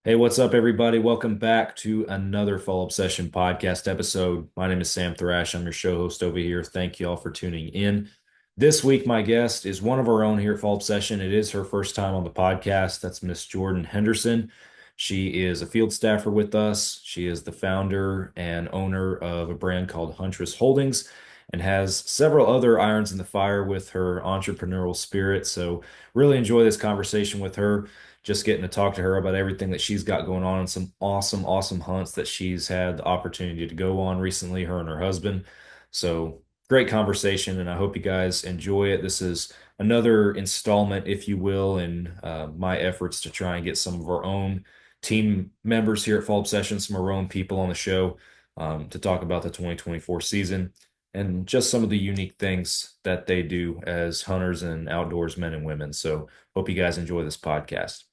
Hey, what's up, everybody? Welcome back to another Fall Obsession podcast episode. My name is Sam Thrash. I'm your show host over here. Thank you all for tuning in. This week, my guest is one of our own here at Fall Obsession. It is her first time on the podcast. That's Miss Jordan Henderson. She is a field staffer with us. She is the founder and owner of a brand called Huntress Holdings and has several other irons in the fire with her entrepreneurial spirit. So, really enjoy this conversation with her, just getting to talk to her about everything that she's got going on and some awesome hunts that she's had the opportunity to go on recently, her and her husband. So great conversation, and I hope you guys enjoy it. This is another installment, if you will, in my efforts to try and get some of our own team members here at Fall Obsession, some of our own people on the show to talk about the 2024 season and just some of the unique things that they do as hunters and outdoors men and women. So hope you guys enjoy this podcast.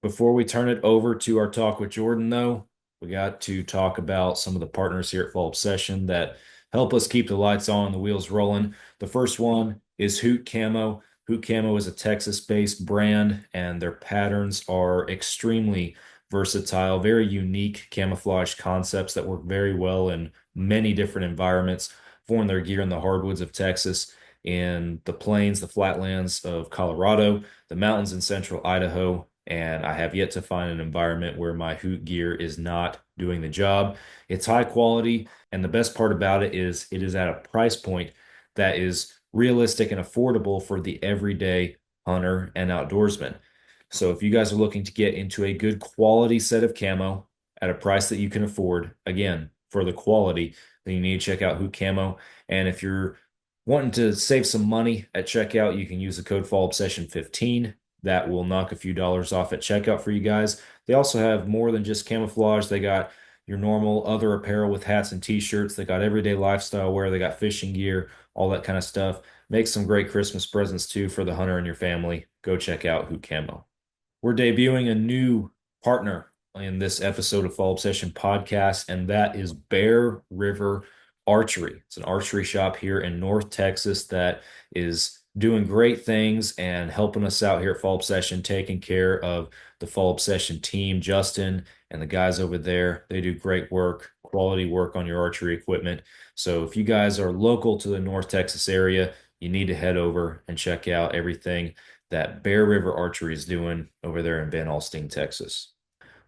Before we turn it over to our talk with Jordan, though, we got to talk about some of the partners here at Fall Obsession that help us keep the lights on and the wheels rolling. The first one is Hoot Camo. Hoot Camo is a Texas-based brand, and their patterns are extremely versatile, very unique camouflage concepts that work very well in many different environments. Form their gear in the hardwoods of Texas, in the plains, the flatlands of Colorado, the mountains in central Idaho, and I have yet to find an environment where my hoot gear is not doing the job. It's high quality, and the best part about it is at a price point that is realistic and affordable for the everyday hunter and outdoorsman. So if you guys are looking to get into a good quality set of camo at a price that you can afford, again, for the quality, then you need to check out Hoot Camo. And if you're wanting to save some money at checkout, you can use the code Fall Obsession 15. That will knock a few dollars off at checkout for you guys. They also have more than just camouflage. They got your normal other apparel with hats and t-shirts. They got everyday lifestyle wear. They got fishing gear, all that kind of stuff. Make some great Christmas presents too for the hunter and your family. Go check out Hoot Camo. We're debuting a new partner in this episode of Fall Obsession Podcast, and that is Bear River Archery. It's an archery shop here in North Texas that is doing great things and helping us out here at Fall Obsession, taking care of the Fall Obsession team, Justin and the guys over there. They do great work, quality work on your archery equipment. So if you guys are local to the North Texas area, you need to head over and check out everything that Bear River Archery is doing over there in Van Alstyne, Texas.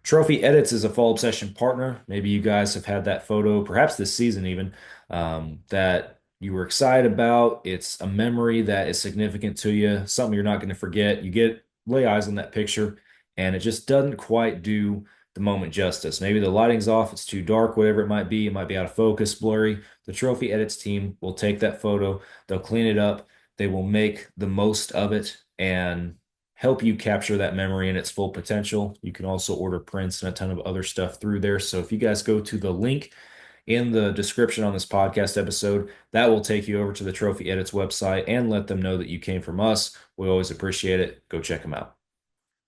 Trophy Edits is a Fall Obsession partner. Maybe you guys have had that photo, perhaps this season even, that you were excited about. It's a memory that is significant to you, something you're not going to forget. You lay eyes on that picture, and it just doesn't quite do the moment justice. Maybe the lighting's off, it's too dark, whatever it might be. It might be out of focus, blurry. The Trophy Edits team will take that photo, they'll clean it up, they will make the most of it, and help you capture that memory in its full potential. You can also order prints and a ton of other stuff through there. So if you guys go to the link in the description on this podcast episode, that will take you over to the Trophy Edits website and let them know that you came from us. We always appreciate it. Go check them out.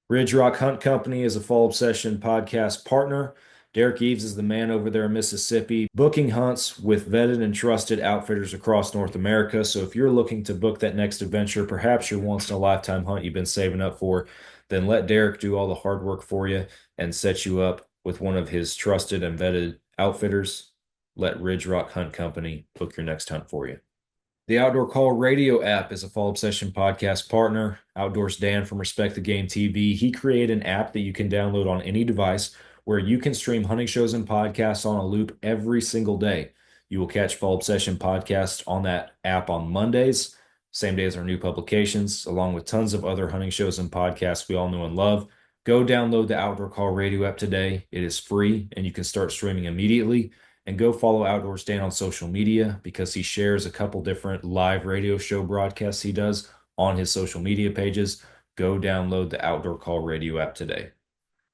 Ridge Rock Hunt Company is a Fall Obsession podcast partner. Derek Eves is the man over there in Mississippi, booking hunts with vetted and trusted outfitters across North America. So if you're looking to book that next adventure, perhaps your once in a lifetime hunt you've been saving up for, then let Derek do all the hard work for you and set you up with one of his trusted and vetted outfitters. Let Ridge Rock Hunt Company book your next hunt for you. The Outdoor Call Radio app is a Fall Obsession podcast partner. Outdoors Dan from Respect the Game TV. He created an app that you can download on any device where you can stream hunting shows and podcasts on a loop every single day. You will catch Fall Obsession podcast on that app on Mondays, same day as our new publications, along with tons of other hunting shows and podcasts we all know and love. Go download the Outdoor Call Radio app today. It is free and you can start streaming immediately. And go follow Outdoors Dan on social media because he shares a couple different live radio show broadcasts he does on his social media pages. Go download the Outdoor Call Radio app today.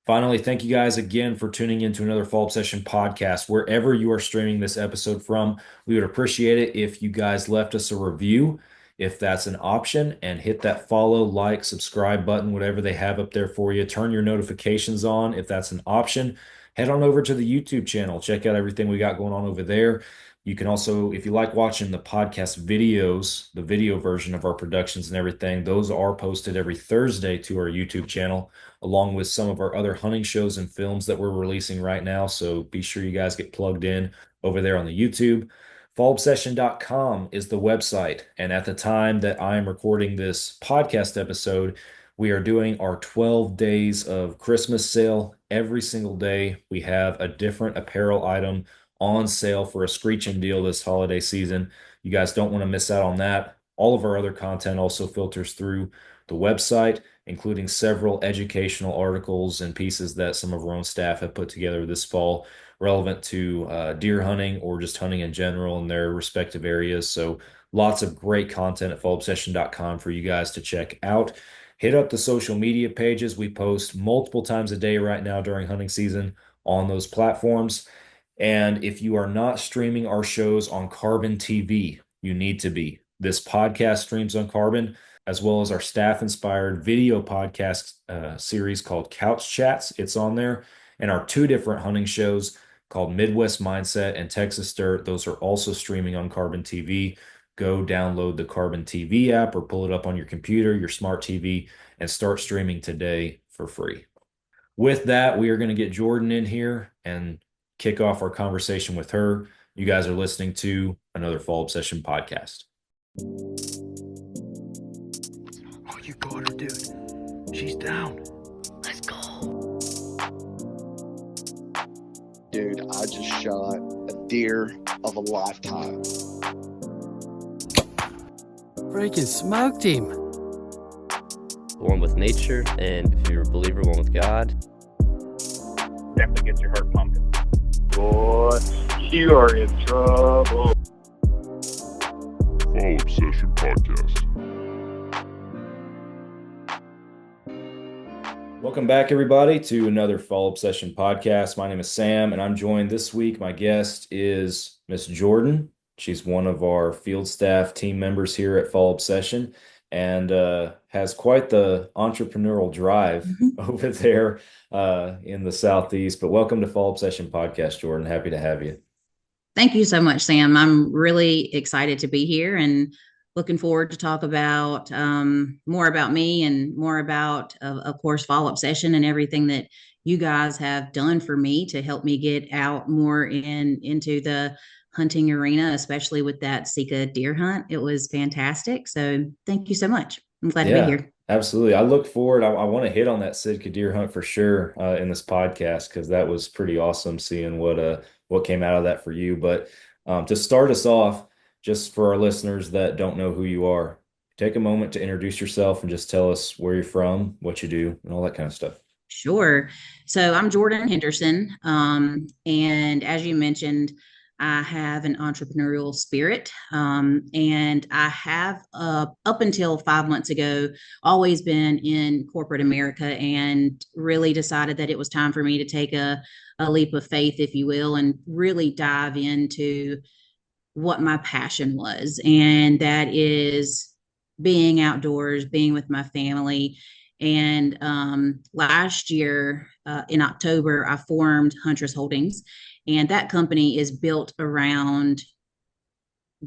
Finally, thank you guys again for tuning in to another Fall Obsession podcast. Wherever you are streaming this episode from, we would appreciate it if you guys left us a review, if that's an option, and hit that follow, like, subscribe button, whatever they have up there for you. Turn your notifications on if that's an option. Head on over to the YouTube channel. Check out everything we got going on over there. You can also, if you like watching the podcast videos, the video version of our productions and everything, those are posted every Thursday to our YouTube channel, along with some of our other hunting shows and films that we're releasing right now. So be sure you guys get plugged in over there on the YouTube. Fallobsession.com is the website. And at the time that I am recording this podcast episode, we are doing our 12 days of Christmas sale. Every single day, we have a different apparel item on sale for a screeching deal this holiday season. You guys don't want to miss out on that. All of our other content also filters through the website, including several educational articles and pieces that some of our own staff have put together this fall relevant to deer hunting or just hunting in general in their respective areas. So lots of great content at fallobsession.com for you guys to check out. Hit up the social media pages. We post multiple times a day right now during hunting season on those platforms. And if you are not streaming our shows on Carbon TV, you need to be. This podcast streams on Carbon, as well as our staff-inspired video podcast series called Couch Chats. It's on there. And our two different hunting shows called Midwest Mindset and Texas Dirt. Those are also streaming on Carbon TV. Go download the Carbon TV app or pull it up on your computer, your smart TV, and start streaming today for free. With that, we are going to get Jordan in here and kick off our conversation with her. You guys are listening to another Fall Obsession podcast. Oh, you got her, dude. She's down. Let's go. Dude, I just shot a deer of a lifetime. Freaking smoked him. One with nature, and if you're a believer, one with God. Definitely gets your heart pumping. Boy, you are in trouble. Fall Obsession Podcast. Welcome back, everybody, to another Fall Obsession podcast. My name is Sam, and I'm joined this week. My guest is Miss Jordan. She's one of our field staff team members here at Fall Obsession and has quite the entrepreneurial drive over there in the Southeast. But welcome to Fall Obsession podcast, Jordan. Happy to have you. Thank you so much, Sam. I'm really excited to be here and looking forward to talk about more about me and more about, of course, Fall Obsession and everything that you guys have done for me to help me get out more into the hunting arena, especially with that Sika deer hunt. It was fantastic. So thank you so much. I'm glad to be here. Absolutely. I look forward. I want to hit on that Sika deer hunt for sure in this podcast because that was pretty awesome seeing what came out of that for you. But to start us off, just for our listeners that don't know who you are, take a moment to introduce yourself and just tell us where you're from, what you do, and all that kind of stuff. Sure. So I'm Jordan Henderson. And as you mentioned, I have an entrepreneurial spirit. And I have, up until 5 months ago, always been in corporate America and really decided that it was time for me to take a leap of faith, if you will, and really dive into what my passion was. And that is being outdoors, being with my family. And last year in October, I formed Huntress Holdings. And that company is built around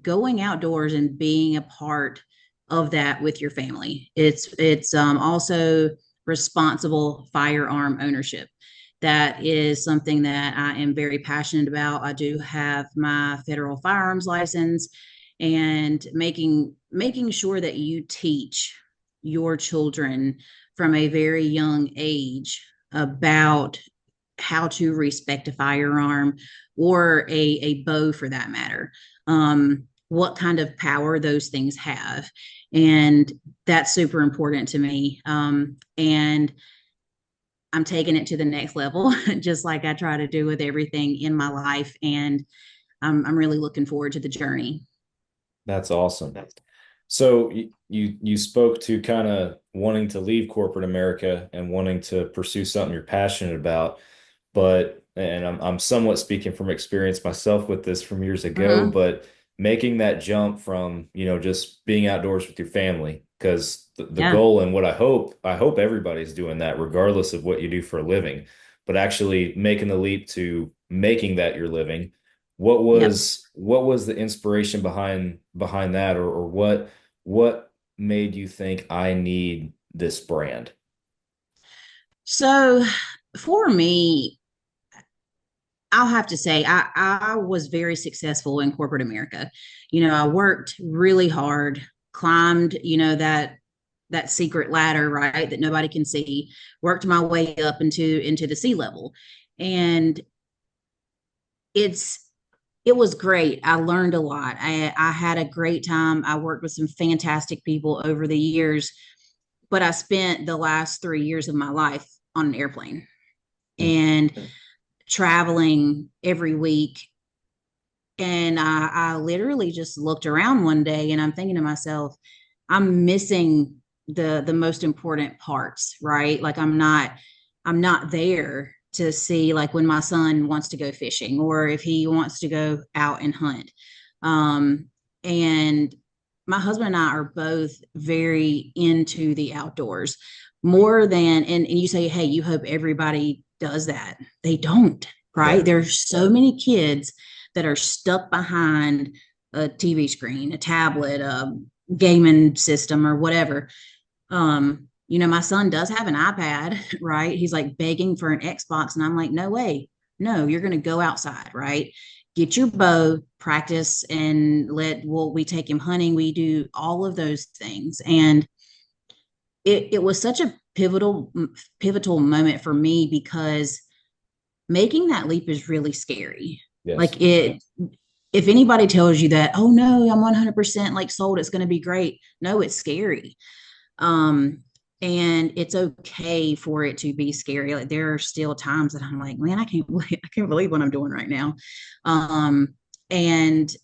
going outdoors and being a part of that with your family. It's also responsible firearm ownership. That is something that I am very passionate about. I do have my federal firearms license, and making sure that you teach your children from a very young age about how to respect a firearm or a bow for that matter, what kind of power those things have. And that's super important to me. And I'm taking it to the next level, just like I try to do with everything in my life. And I'm really looking forward to the journey. That's awesome. So you spoke to kind of wanting to leave corporate America and wanting to pursue something you're passionate about, and I'm somewhat speaking from experience myself with this from years ago, but making that jump from, just being outdoors with your family, because the goal and what I hope everybody's doing that regardless of what you do for a living, but actually making the leap to making that your living Yep. What was the inspiration behind that, or what made you think I need this brand? So for me, I'll have to say I was very successful in corporate America. I worked really hard, climbed, that secret ladder, right, that nobody can see, worked my way up into the sea level. And it's it was great. I learned a lot. I had a great time. I worked with some fantastic people over the years, but I spent the last 3 years of my life on an airplane and traveling every week. And I literally just looked around one day and I'm thinking to myself, I'm missing the most important parts, right? Like I'm not there to see like when my son wants to go fishing or if he wants to go out and hunt. And my husband and I are both very into the outdoors more than, and you say, hey, you hope everybody does that. They don't, right? Yeah. There's so many kids that are stuck behind a TV screen, a tablet, a gaming system, or whatever. My son does have an iPad, right? He's like begging for an Xbox, and I'm like, no way, no, you're going to go outside, right? Get your bow, practice, and we take him hunting. We do all of those things, and it was such a pivotal moment for me because making that leap is really scary. Yes. Like if anybody tells you that, oh no, I'm 100% like sold, it's going to be great. No, it's scary. Um, and it's okay for it to be scary. Like there are still times that I'm like, man, I can't believe what I'm doing right now. And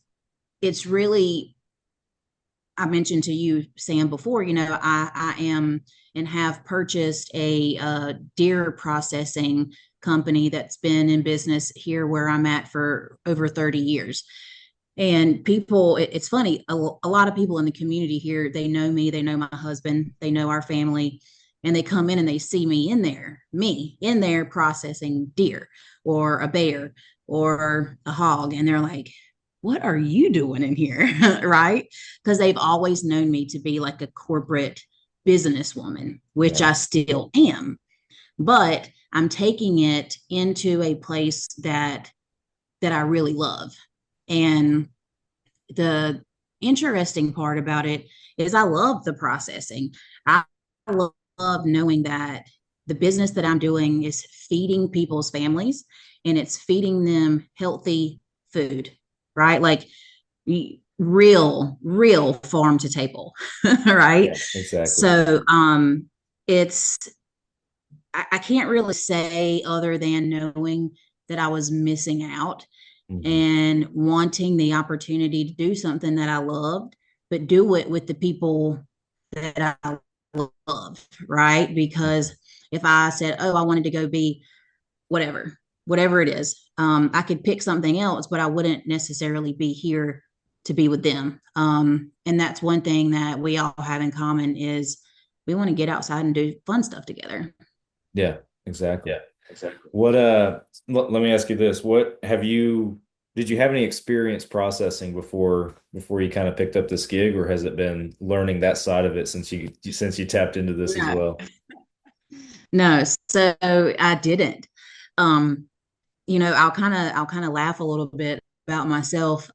it's really, I mentioned to you, Sam, before, I am and have purchased a deer processing company that's been in business here where I'm at for over 30 years. And people, it's funny, a lot of people in the community here, they know me, they know my husband, they know our family, and they come in and they see me in there processing deer or a bear or a hog. And they're like, what are you doing in here? Right? Because they've always known me to be like a corporate businesswoman, which Yeah. I still am. But I'm taking it into a place that I really love. And the interesting part about it is I love the processing. I love knowing that the business that I'm doing is feeding people's families and it's feeding them healthy food, right? Like real farm to table, right? Yeah, exactly. So it's I can't really say other than knowing that I was missing out Mhm. and wanting the opportunity to do something that I loved, but do it with the people that I love, right? Because if I said, oh, I wanted to go be whatever it is, I could pick something else, but I wouldn't necessarily be here to be with them. And that's one thing that we all have in common is we want to get outside and do fun stuff together. Yeah, exactly. Yeah, exactly. What let me ask you this. What have you did you have any experience processing before you kind of picked up this gig, or has it been learning that side of it since you tapped into this as No, well? no. So I didn't. Um, I'll kind of laugh a little bit about myself.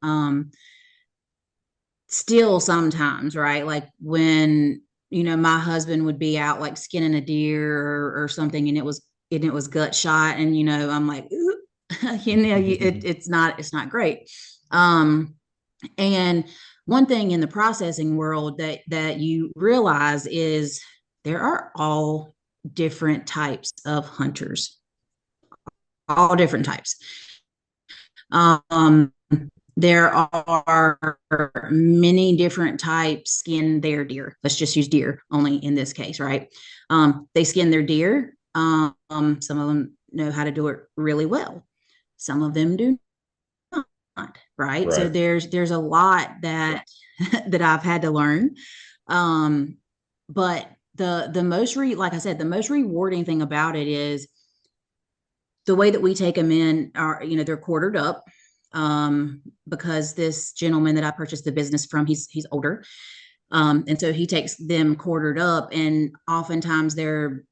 Still sometimes, right? Like when, my husband would be out like skinning a deer or something and it was gut shot and I'm like, ooh, it's not great. Um, and one thing in the processing world that you realize is there are all different types of hunters, all different types. Um, there are many different types skin their deer. Let's just use deer only in this case, right? They skin their deer. Some of them know how to do it really well. Some of them do not, right? So Right. there's a lot that that I've had to learn. Um, but the like I said, the most rewarding thing about it is the way that we take them in are, they're quartered up. because this gentleman that I purchased the business from, he's older. And so he takes them quartered up, and oftentimes they're,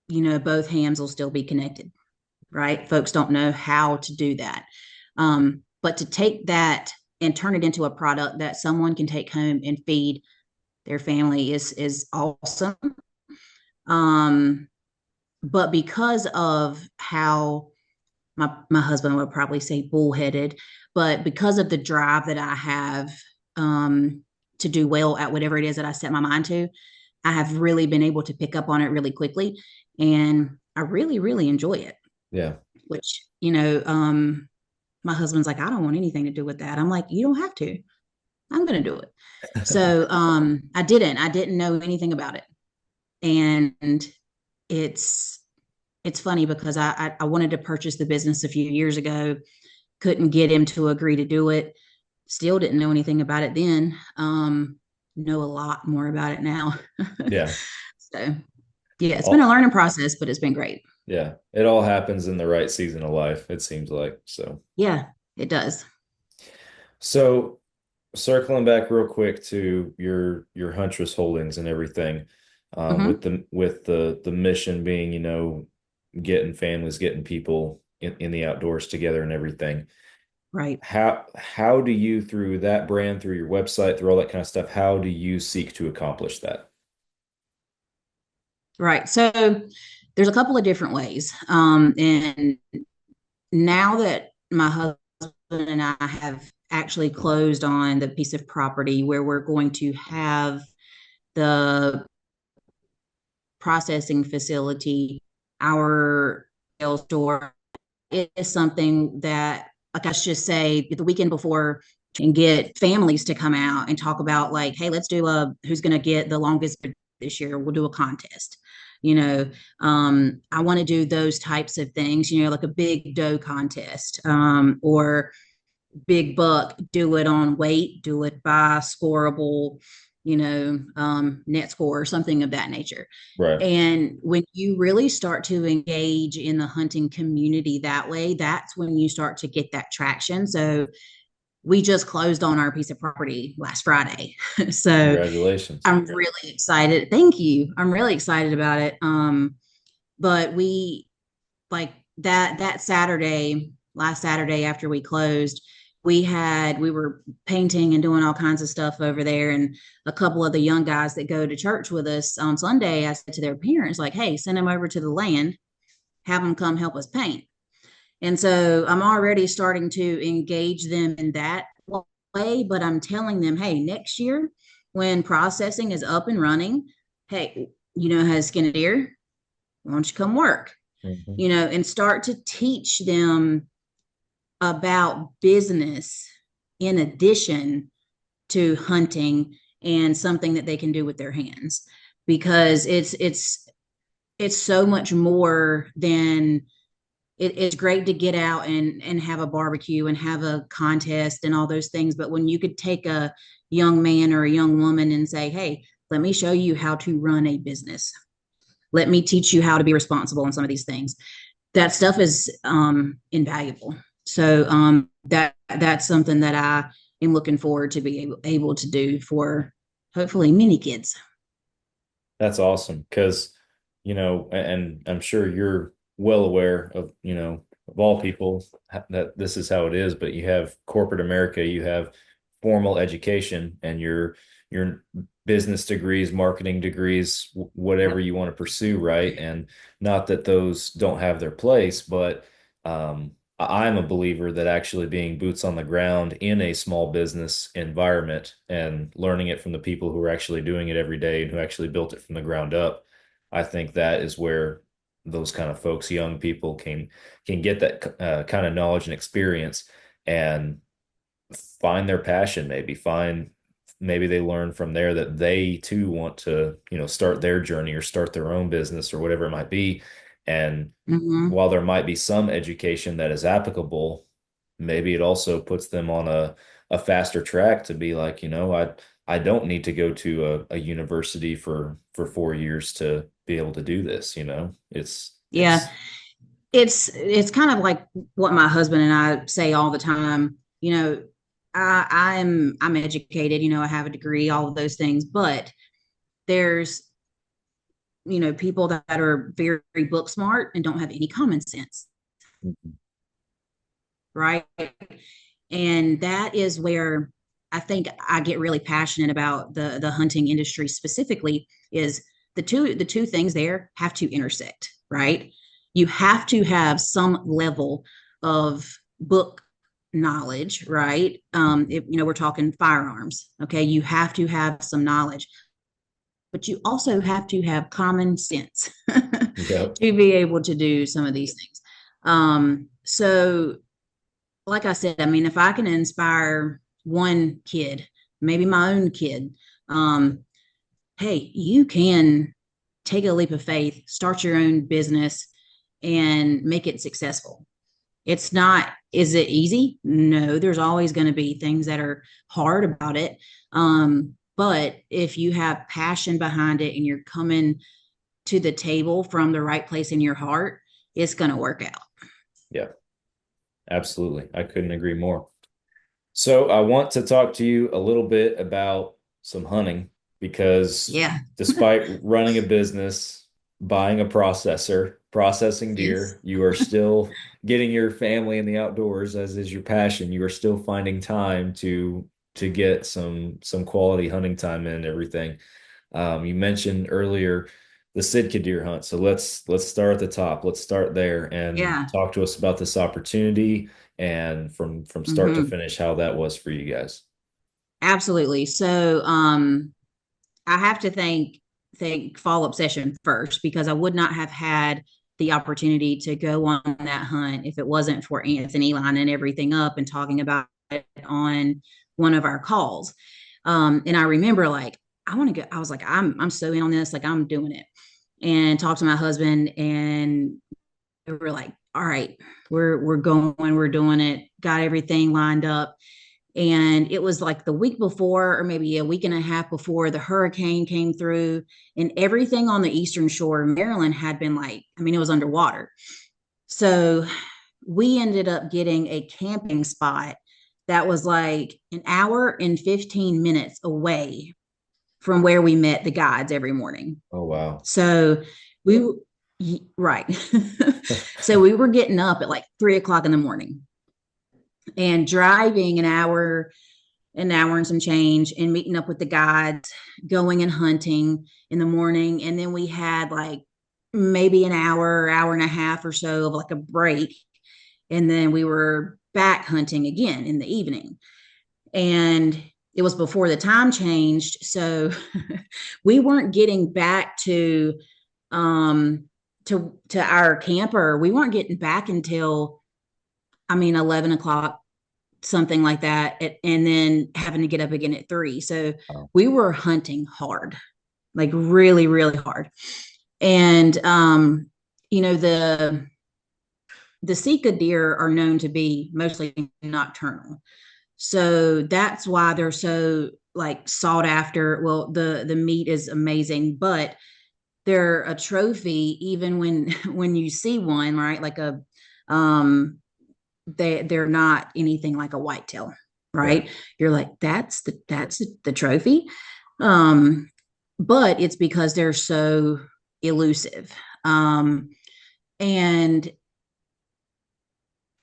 both hands will still be connected, right? Folks don't know how to do that. But to take that and turn it into a product that someone can take home and feed their family is awesome. But because of how my husband would probably say bullheaded, but because of the drive that I have to do well at whatever it is that I set my mind to, I have really been able to pick up on it really quickly. And I really, really enjoy it. Yeah. Which, my husband's like, I don't want anything to do with that. I'm like, you don't have to. I'm going to do it. So I didn't know anything about it. And it's funny because I wanted to purchase the business a few years ago, couldn't get him to agree to do it. Still didn't know anything about it then. Know a lot more about it now. Yeah. So yeah, it's been a learning process, but it's been great. Yeah. It all happens in the right season of life, it seems like. So Yeah, it does. So circling back real quick to your Huntress Holdings and everything, with the mission being, getting families, getting people in the outdoors together and everything. Right. How do you, through that brand, through your website, through all that kind of stuff, how do you seek to accomplish that? Right. So there's a couple of different ways. And now that my husband and I have actually closed on the piece of property where we're going to have the processing facility, our sales store, it is something that, like, let's just say the weekend before, and get families to come out and talk about, like, hey, let's do who's going to get the longest this year. We'll do a contest. I want to do those types of things, like a big doe contest, or big buck, do it on weight, do it by scoreable, net score or something of that nature. Right. And when you really start to engage in the hunting community that way, that's when you start to get that traction. So we just closed on our piece of property last Friday. So congratulations. I'm really excited. Thank you. I'm really excited about it. But we, like, that Saturday, last Saturday after we closed, we were painting and doing all kinds of stuff over there. And a couple of the young guys that go to church with us on Sunday, I said to their parents, like, hey, send them over to the land, have them come help us paint. And so I'm already starting to engage them in that way, but I'm telling them, hey, next year when processing is up and running, hey, has Sika Deer, why don't you come work? And start to teach them about business in addition to hunting and something that they can do with their hands, because it's so much more than it's great to get out and have a barbecue and have a contest and all those things. But when you could take a young man or a young woman and say, hey, let me show you how to run a business. Let me teach you how to be responsible in some of these things. That stuff is invaluable. So that's something that I am looking forward to be able to do for hopefully many kids. That's awesome. Because, and I'm sure you're well aware of, of all people, that this is how it is, but you have corporate America, you have formal education, and your business degrees, marketing degrees, whatever you want to pursue, right? And not that those don't have their place, but I'm a believer that actually being boots on the ground in a small business environment and learning it from the people who are actually doing it every day and who actually built it from the ground up, I think that is where those kind of folks, young people, can get that kind of knowledge and experience and find their passion. Maybe they learn from there that they too want to, start their journey or start their own business or whatever it might be. And while there might be some education that is applicable, maybe it also puts them on a faster track to be like, I don't need to go to a university for 4 years to be able to do this. Yeah. it's kind of like what my husband and I say all the time. I'm educated, I have a degree, all of those things, but there's people that are very, very book smart and don't have any common sense, Mhm. right? And that is where I think I get really passionate about the hunting industry specifically. Is the two things there have to intersect, right? You have to have some level of book knowledge, right? If we're talking firearms, okay, you have to have some knowledge, but you also have to have common sense Yep. to be able to do some of these things. So, like I said, I mean, if I can inspire one kid, maybe my own kid, hey, you can take a leap of faith, start your own business, and make it successful. It's not, is it easy? No, there's always going to be things that are hard about it. But if you have passion behind it and you're coming to the table from the right place in your heart, it's going to work out. Yeah, absolutely. I couldn't agree more. So I want to talk to you a little bit about some hunting because Yeah. despite running a business, buying a processor, processing Yes. deer, you are still getting your family in the outdoors, as is your passion. You are still finding time to get some quality hunting time in and everything. You mentioned earlier the Sika Deer hunt. So let's start at the top. Let's start there and Yeah. talk to us about this opportunity and from start to Hmm. finish how that was for you guys. Absolutely. So, I have to thank Fall Obsession first, because I would not have had the opportunity to go on that hunt if it wasn't for Anthony lining everything up and talking about it on one of our calls. And I remember, like, I want to go. I was like, I'm so in on this, like I'm doing it. And talked to my husband, and we were like, all right, we're going, we're doing it, got everything lined up. And it was like the week before, or maybe a week and a half before, the hurricane came through, and everything on the eastern shore of Maryland had been, like, I mean, it was underwater. So we ended up getting a camping spot that was like an hour and 15 minutes away from where we met the guides every morning. Oh wow. So we, right. So we were getting up at like 3 o'clock in the morning and driving an hour and some change, and meeting up with the guides, going and hunting in the morning. And then we had like maybe an hour and a half or so of like a break. And then we were back hunting again in the evening. And it was before the time changed. So we weren't getting back um to our camper. We weren't getting back until, I mean, 11 o'clock, something like that, and then having to get up again at 3. So Wow. we were hunting hard, like really, really hard. And the Sika deer are known to be mostly nocturnal. So that's why they're so like sought after. Well, the meat is amazing, but they're a trophy even when when you see one, right? Like a they're not anything like a whitetail, Right. right? You're like, that's the trophy. Um, but it's because they're so elusive. And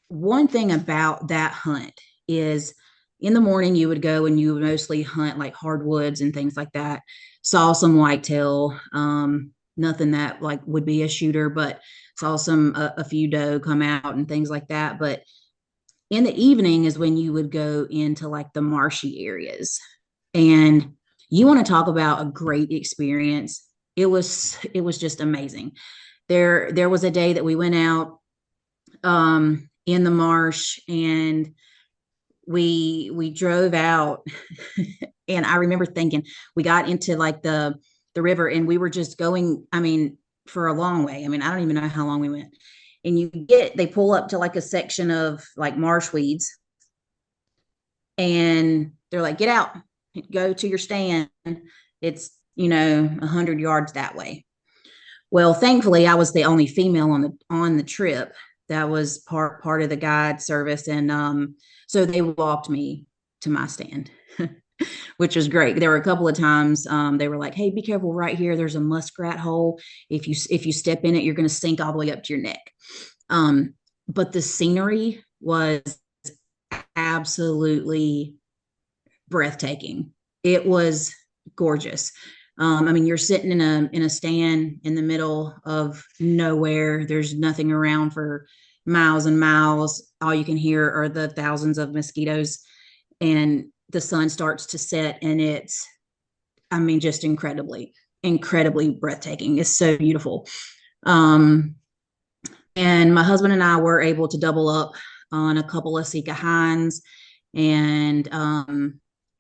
one thing about that hunt is, in the morning you would go and you would mostly hunt like hardwoods and things like that. Saw some whitetail, nothing that like would be a shooter, but saw a few doe come out and things like that. But in the evening is when you would go into like the marshy areas, and you want to talk about a great experience. It was just amazing. There was a day that we went out in the marsh, and we drove out. And I remember thinking, we got into like the river, and we were just going, I mean, for a long way. I mean, I don't even know how long we went. And they pull up to like a section of like marsh weeds, and they're like, get out, go to your stand. It's 100 yards that way. Well, thankfully, I was the only female on the trip. That was part of the guide service, and so they walked me to my stand, which was great. There were a couple of times they were like, "Hey, be careful right here. There's a muskrat hole. If you step in it, you're going to sink all the way up to your neck." But the scenery was absolutely breathtaking. It was gorgeous. I mean, you're sitting in a stand in the middle of nowhere. There's nothing around for miles and miles. All you can hear are the thousands of mosquitoes, and the sun starts to set, and it's, I mean, just incredibly breathtaking. It's so beautiful. Um, and my husband and I were able to double up on a couple of Sika hinds, and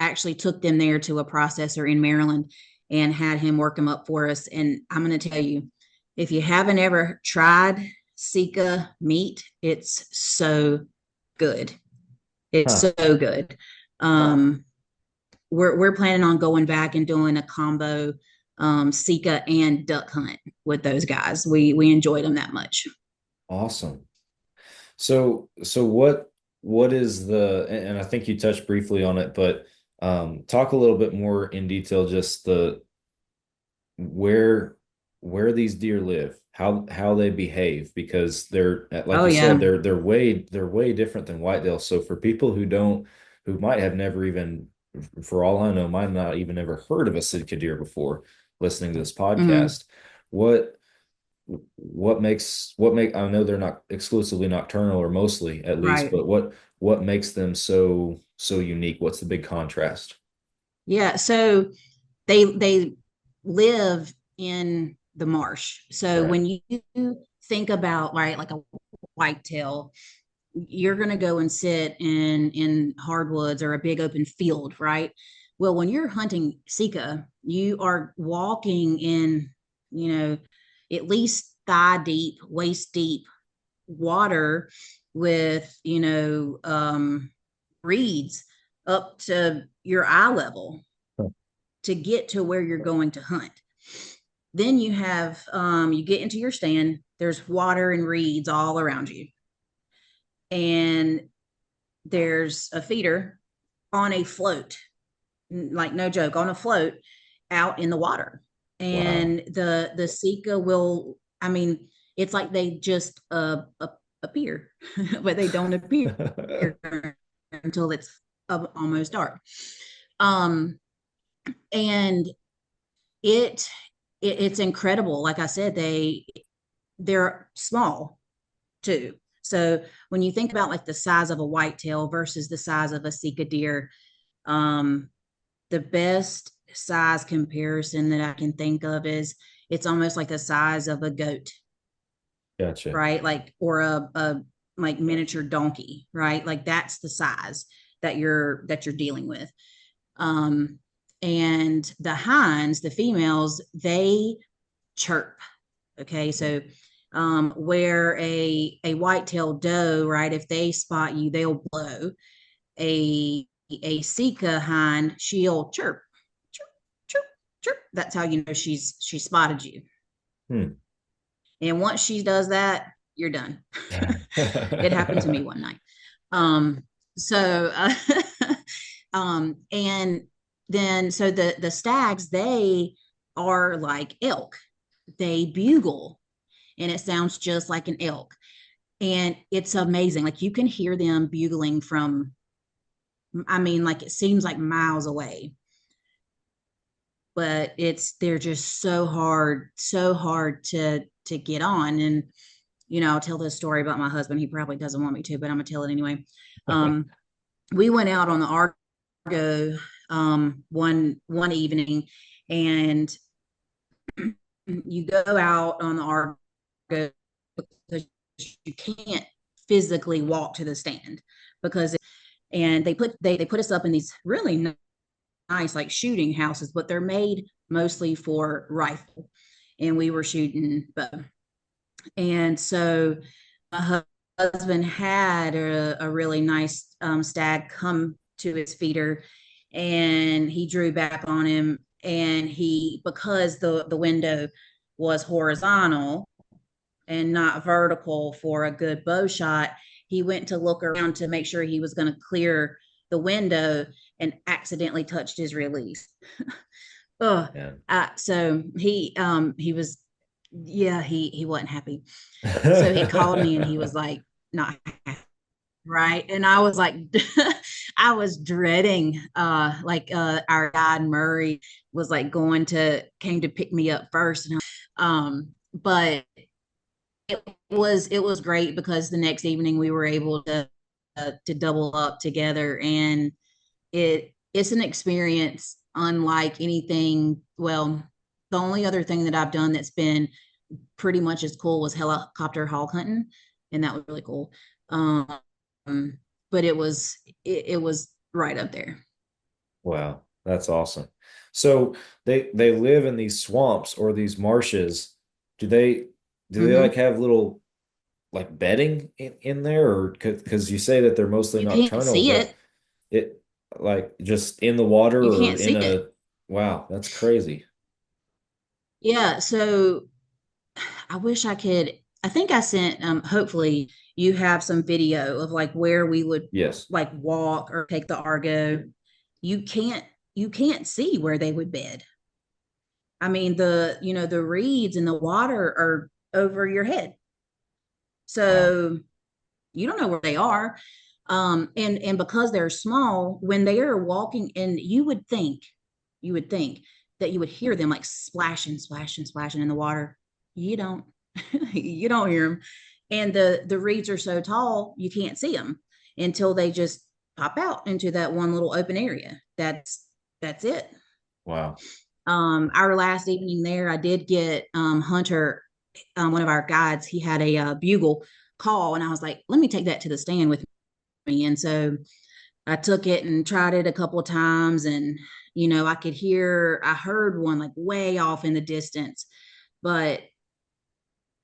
actually took them there to a processor in Maryland and had him work them up for us. And I'm going to tell you, if you haven't ever tried Sika meat, it's so good. It's Huh. so good. Um, we're planning on going back and doing a combo Sika and duck hunt with those guys. We enjoyed them that much. Awesome. So what is and I think you touched briefly on it, but talk a little bit more in detail, just where where these deer live, how they behave, because they're, like Oh you said, yeah, they're way different than whitetail. So for people who might have never even, for all I know, might not even ever heard of a Sika deer before listening to this mm-hmm. podcast, what I know they're not exclusively nocturnal, or mostly at least, Right. but what makes them so unique? What's the big contrast? Yeah. So they live in the marsh. So Right. when you think about, right, like a whitetail, you're going to go and sit in hardwoods or a big open field, right? Well, when you're hunting Sika, you are walking in, you know, at least thigh deep, waist deep water with, reeds up to your eye level to get to where you're going to hunt. Then you get into your stand, there's water and reeds all around you. And there's a feeder on a float, like no joke, on a float out in the water. Wow. And the Sika will, I mean, it's like they just appear, but they don't appear until it's almost dark. Um, and it, it's incredible. Like I said, they're small too. So when you think about like the size of a whitetail versus the size of a Sika deer, um, the best size comparison that I can think of is it's almost like the size of a goat, Gotcha. right? Like, or a like miniature donkey, right? Like that's the size that you're dealing with. Um, and the hinds, the females, they chirp. Okay, so where a whitetail doe, right? If they spot you, they'll blow. A Sika hind, she'll chirp, chirp, chirp, chirp. That's how you know she spotted you. Hmm. And once she does that, you're done. It happened to me one night. Um, so and then so the stags, they are like elk. They bugle, and it sounds just like an elk. And it's amazing. Like you can hear them bugling from, I mean, like it seems like miles away, but they're just so hard to get on. And I'll tell this story about my husband. He probably doesn't want me to, but I'm gonna tell it anyway. Um, we went out on the Argo one evening, and you go out on the Argo because you can't physically walk to the stand because and they put us up in these really nice like shooting houses, but they're made mostly for rifle, and we were shooting bow. And so my husband had a really nice stag come to his feeder, and he drew back on him, and he, because the window was horizontal and not vertical for a good bow shot, he went to look around to make sure he was going to clear the window and accidentally touched his release. Oh, Yeah. so he was, yeah, he wasn't happy. So he called me and he was like, not happy, right. And I was like, I was dreading, our guide Murray was like came to pick me up first. And but it was great because the next evening we were able to double up together, and it's an experience unlike anything. Well, the only other thing that I've done that's been pretty much as cool was helicopter hog hunting, and that was really cool. But it was right up there. Wow, that's awesome. So they live in these swamps or these marshes. Do they Mm-hmm. like have little like bedding in there, or because you say that they're mostly You can't nocturnal, see but it. it like just in the water You or can't in see it. a wow, that's crazy. Yeah. So I wish I could. I think I sent, hopefully you have some video of like where we would Yes. like walk or take the Argo. You can't, you can't see where they would bed. I mean, the reeds in the water are over your head. Wow. So you don't know where they are. And because they're small, when they are walking, and you would think that you would hear them like splashing, splashing, splashing in the water. You don't, you don't hear them. And the reeds are so tall, you can't see them until they just pop out into that one little open area. That's it. Wow. Our last evening there, I did get Hunter, one of our guides. He had a bugle call, and I was like, "Let me take that to the stand with me." And so I took it and tried it a couple of times, and I heard one like way off in the distance, but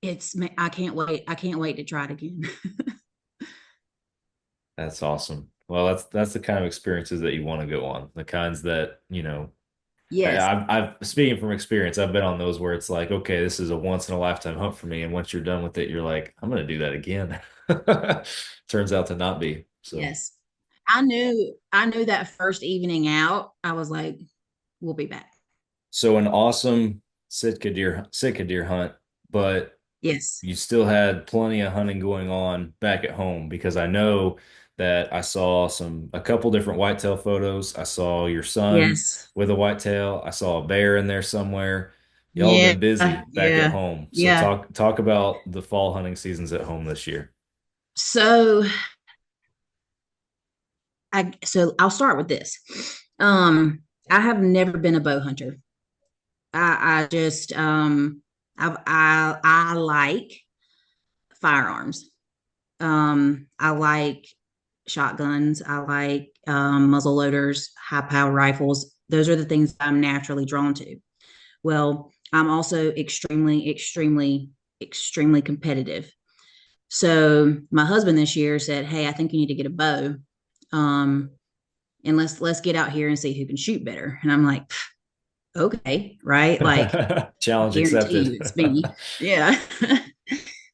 I can't wait to try it again. That's awesome. Well, that's the kind of experiences that you want to go on. The kinds that, Yes. I've speaking from experience, I've been on those where it's like, okay, this is a once in a lifetime hunt for me. And once you're done with it, you're like, I'm gonna do that again. Turns out to not be. So Yes. I knew that first evening out, I was like, we'll be back. so an awesome Sitka deer hunt, but Yes. you still had plenty of hunting going on back at home because I know that I saw a couple different whitetail photos. I saw your son Yes. with a whitetail. I saw a bear in there somewhere. Y'all have Yeah. been busy back at Yeah. home. So Yeah. talk about the fall hunting seasons at home this year. So I'll start with this. Um, I have never been a bow hunter. I just I like firearms. I like shotguns. I like muzzle loaders, high power rifles. Those are the things I'm naturally drawn to. Well, I'm also extremely, extremely, extremely competitive. So my husband this year said, "Hey, I think you need to get a bow, um, and let's get out here and see who can shoot better." And I'm like, "Okay, right? Like, Challenge guarantee accepted. you, it's me." Yeah.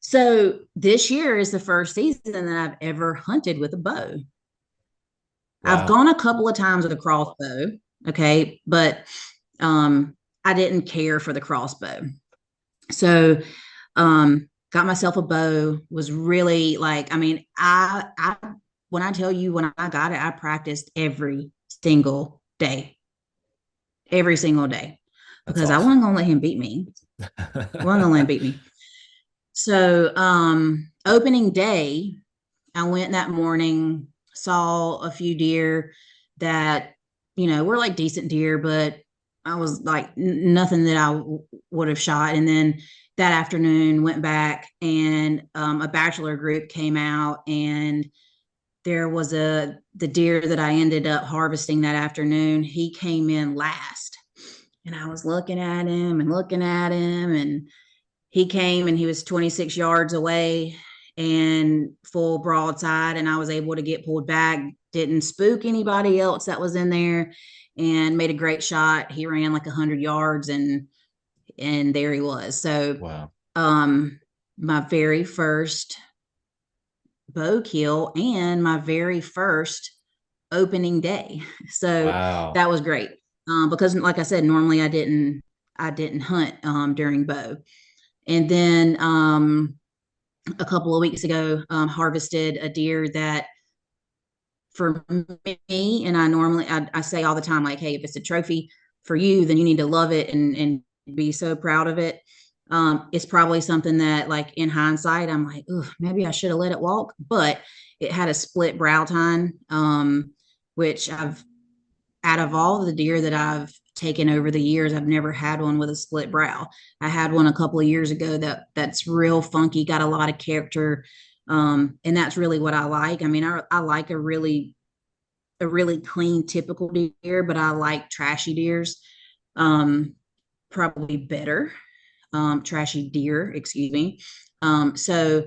So this year is the first season that I've ever hunted with a bow. I've Wow. gone a couple of times with a crossbow, okay, but um, I didn't care for the crossbow. So got myself a bow, was really like, I mean, I when I tell you when I got it, I practiced single day, every single day, That's because I awesome. wasn't gonna let him beat me. I wasn't gonna let him beat me. So opening day, I went that morning, saw a few deer that, were like decent deer, but I was like nothing that would have shot. And then that afternoon went back, and a bachelor group came out, and there was the deer that I ended up harvesting that afternoon. He came in last, and I was looking at him, and he came and he was 26 yards away and full broadside, and I was able to get pulled back, didn't spook anybody else that was in there, and made a great shot. He ran like 100 yards, and and there he was. So Wow. my very first bow kill and my very first opening day. So Wow. that was great. Because like I said, normally I didn't hunt during bow. And then a couple of weeks ago, harvested a deer that for me, and I say all the time, like, hey, if it's a trophy for you, then you need to love it and be so proud of it. It's probably something that, like, in hindsight, I'm like, oh, maybe I should have let it walk, but it had a split brow tine, which out of all the deer that I've taken over the years, I've never had one with a split brow. I had one a couple of years ago that's real funky, got a lot of character. And that's really what I like. I mean, I like a really clean, typical deer, but I like trashy deers probably better. Trashy deer, excuse me. So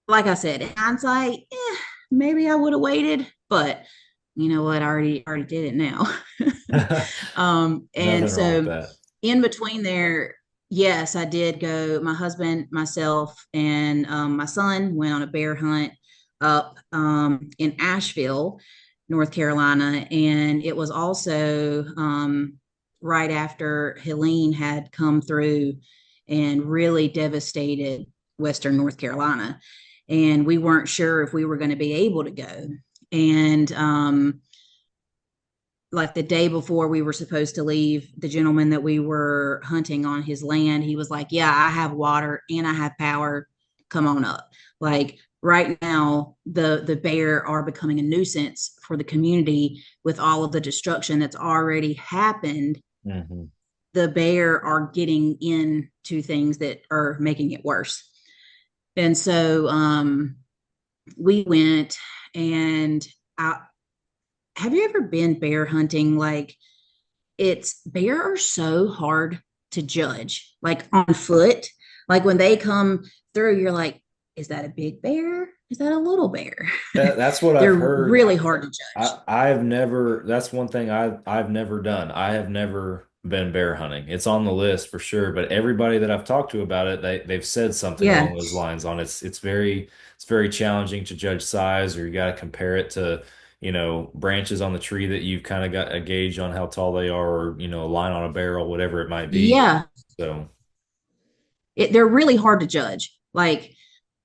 like I said, in hindsight, maybe I would have waited, but you know what? I already did it now. And Nothing wrong with so that. in between there, yes, I did go. My husband, myself, and my son went on a bear hunt up in Asheville, North Carolina, and it was also right after Helene had come through and really devastated Western North Carolina, and we weren't sure if we were going to be able to go. And like the day before we were supposed to leave, the gentleman that we were hunting on his land, he was like, yeah, I have water and I have power, come on up. Like right now, the bear are becoming a nuisance for the community with all of the destruction that's already happened. Mm-hmm. The bear are getting into things that are making it worse. And so we went, and have you ever been bear hunting? Like, bear are so hard to judge, like on foot. Like when they come through, you're like, is that a big bear? Is that a little bear? That's what I've They're heard. really hard to judge. I've never, that's one thing I've never done. I have never been bear hunting. It's on the list for sure, but everybody that I've talked to about it, they've said something Yeah. along those lines on it's very challenging to judge size, or you got to compare it to, branches on the tree that you've kind of got a gauge on how tall they are, or, a line on a barrel, whatever it might be. Yeah. So, They're really hard to judge. Like,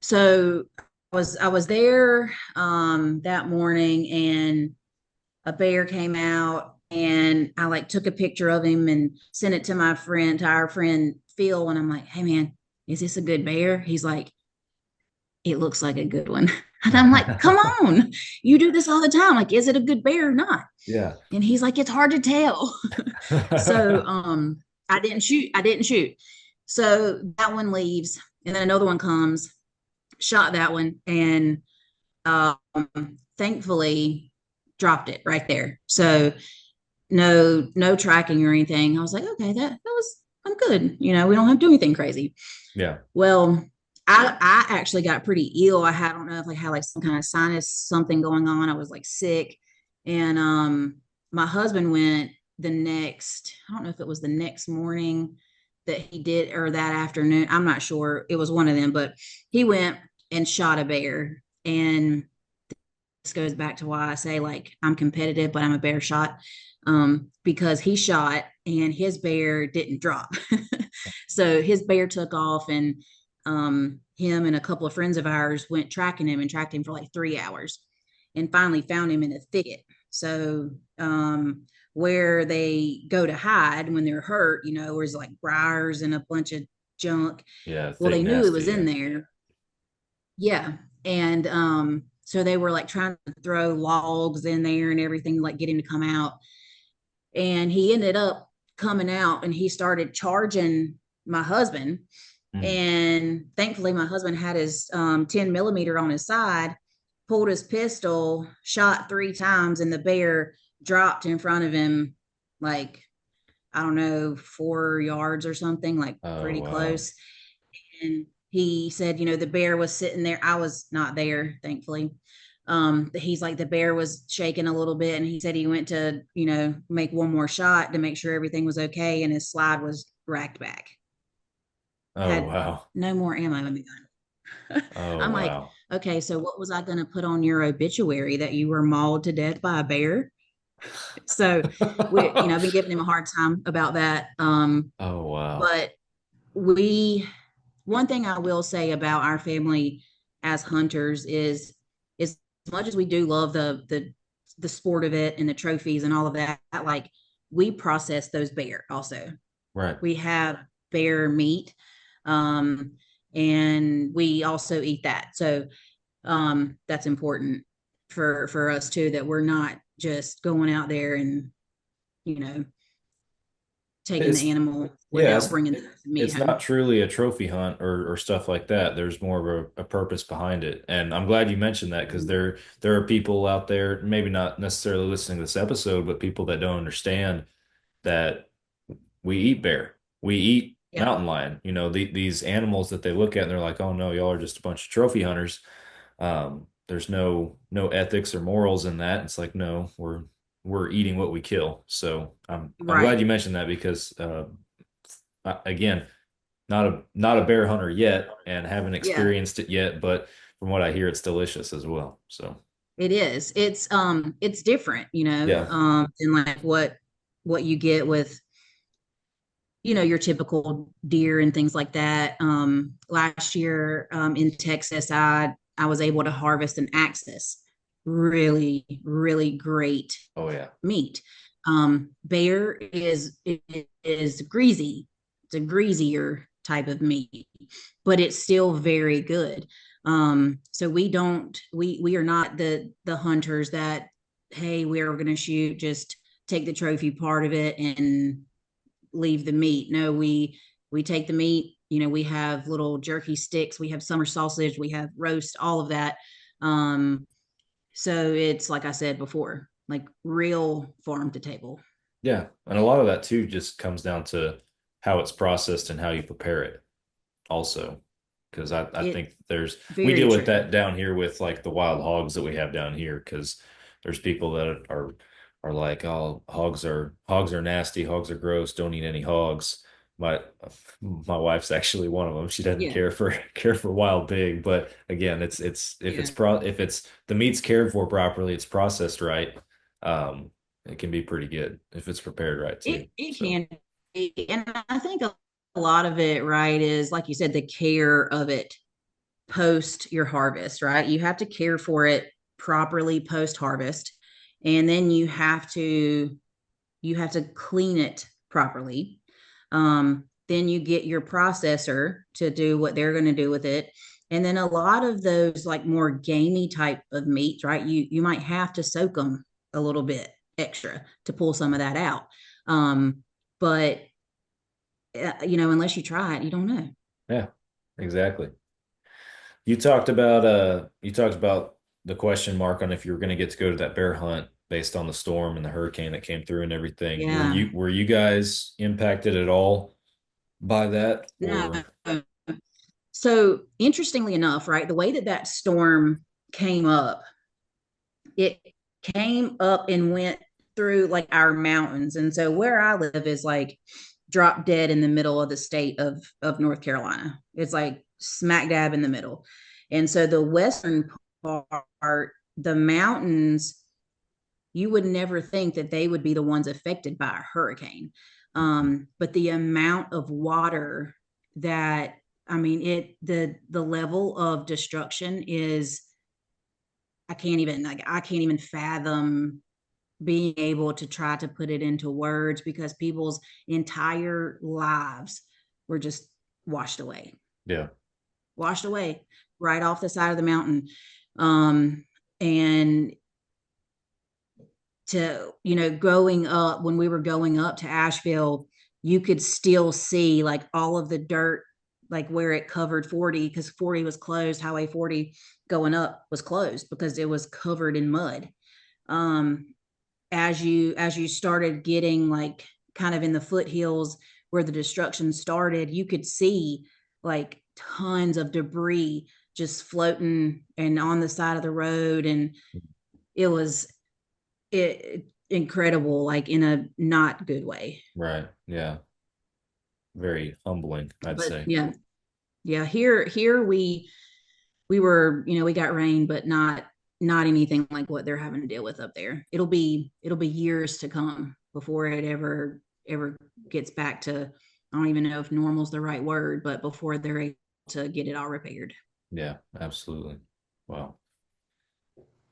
so I was there that morning, and a bear came out, and I like took a picture of him and sent it to our friend Phil, and I'm like, hey man, is this a good bear? He's like, it looks like a good one. And I'm like, come on, you do this all the time. Like, is it a good bear or not? yeah. And he's like, it's hard to tell. So I didn't shoot. So that one leaves, and then another one comes, shot that one, and um, thankfully dropped it right there. So no tracking or anything. I was like, okay, I'm good. We don't have to do anything crazy. Yeah. Well, I actually got pretty ill. I don't know if I had like some kind of sinus something going on. I was like sick, and my husband went I don't know if it was the next morning that he did, or that afternoon. I'm not sure. It was one of them, but he went and shot a bear. And this goes back to why I say, like, I'm competitive, but I'm a bear shot, because he shot and his bear didn't drop. So his bear took off, and him and a couple of friends of ours went tracking him and tracked him for like 3 hours, and finally found him in a thicket. So where they go to hide when they're hurt, where it's like briars and a bunch of junk. Yeah. Well, Thick, they knew it nasty. was in there. Yeah. And so they were like trying to throw logs in there and everything, like get him to come out. And he ended up coming out, and he started charging my husband. And thankfully, my husband had his 10 millimeter on his side, pulled his pistol, shot 3 times, and the bear dropped in front of him, like, I don't know, 4 yards or something, like pretty wow. close. And he said, the bear was sitting there. I was not there, thankfully. he's like, the bear was shaking a little bit, and he said he went to, make one more shot to make sure everything was okay, and his slide was racked back. Oh, Had wow. no more ammo in the gun. Oh, I'm like, wow. okay, so what was I going to put on your obituary, that you were mauled to death by a bear? So I've been giving him a hard time about that. Oh, wow. But one thing I will say about our family as hunters is as much as we do love the sport of it and the trophies and all of that, like, we process those bear also. Right. We have bear meat, and we also eat that. So that's important for us too, that we're not just going out there and you know taking the It's animal yeah, without bringing the meat it's not home. truly a trophy hunt or stuff like that. There's more of a purpose behind it. And I'm glad you mentioned that, because there are people out there, maybe not necessarily listening to this episode, but people that don't understand that we eat bear, we eat Yep. mountain lion, these animals that they look at and they're like, oh no, y'all are just a bunch of trophy hunters. There's no ethics or morals in that. It's like, no, we're eating what we kill. So I'm Right. glad you mentioned that, because again, not a bear hunter yet and haven't Yeah, experienced it yet, but from what I hear, it's delicious as well. So it is. It's different, yeah. than like what you get with your typical deer and things like that. Last year, in Texas, I was able to harvest an axis, really, really great Oh yeah. meat. Bear is greasy. It's a greasier type of meat, but it's still very good. So we are not the hunters that, hey, we're going to shoot, just take the trophy part of it and leave the meat. No, we take the meat. We have little jerky sticks, we have summer sausage, we have roast, all of that. So it's like I said before, like real farm to table. Yeah. And a lot of that too just comes down to how it's processed and how you prepare it also. Because I It think we very deal with true. that down here with like the wild hogs that we have down here, because there's people that are like, oh, hogs are nasty, hogs are gross, don't eat any hogs. My my wife's actually one of them. She doesn't Yeah, care for wild pig, but again, it's yeah. if it's the meat's cared for properly, it's processed right. It can be pretty good if it's prepared right too. It So can be, and I think a lot of it, right, is like you said, the care of it post your harvest, right? You have to care for it properly post harvest, and then you have to clean it properly. Then you get your processor to do what they're going to do with it. And then a lot of those like more gamey type of meats, right? You might have to soak them a little bit extra to pull some of that out. But unless you try it, you don't know. yeah, exactly. You talked about the question mark on if you were going to get to go to that bear hunt based on the storm and the hurricane that came through and everything. Were Yeah. you guys impacted at all by that, No. or So interestingly enough, right, the way that storm came up, it came up and went through like our mountains. And so where I live is like drop dead in the middle of the state of North Carolina. It's like smack dab in the middle. And so the western part, the mountains, you would never think that they would be the ones affected by a hurricane. But the amount of water that, I mean, the level of destruction is, I can't even fathom being able to try to put it into words, because people's entire lives were just washed away, yeah, washed away right off the side of the mountain. And growing up, when we were going up to Asheville, you could still see like all of the dirt, like where it covered 40, because 40 was closed. Highway 40 going up was closed because it was covered in mud. Um, as you started getting like kind of in the foothills where the destruction started, you could see like tons of debris just floating and on the side of the road. And it was incredible, like in a not good way. Right. Yeah. Very humbling, I'd But say. yeah, here we were, we got rain, but not anything like what they're having to deal with up there. It'll be years to come before it ever gets back to, I don't even know if normal's the right word, but before they're able to get it all repaired. Yeah, absolutely. Wow.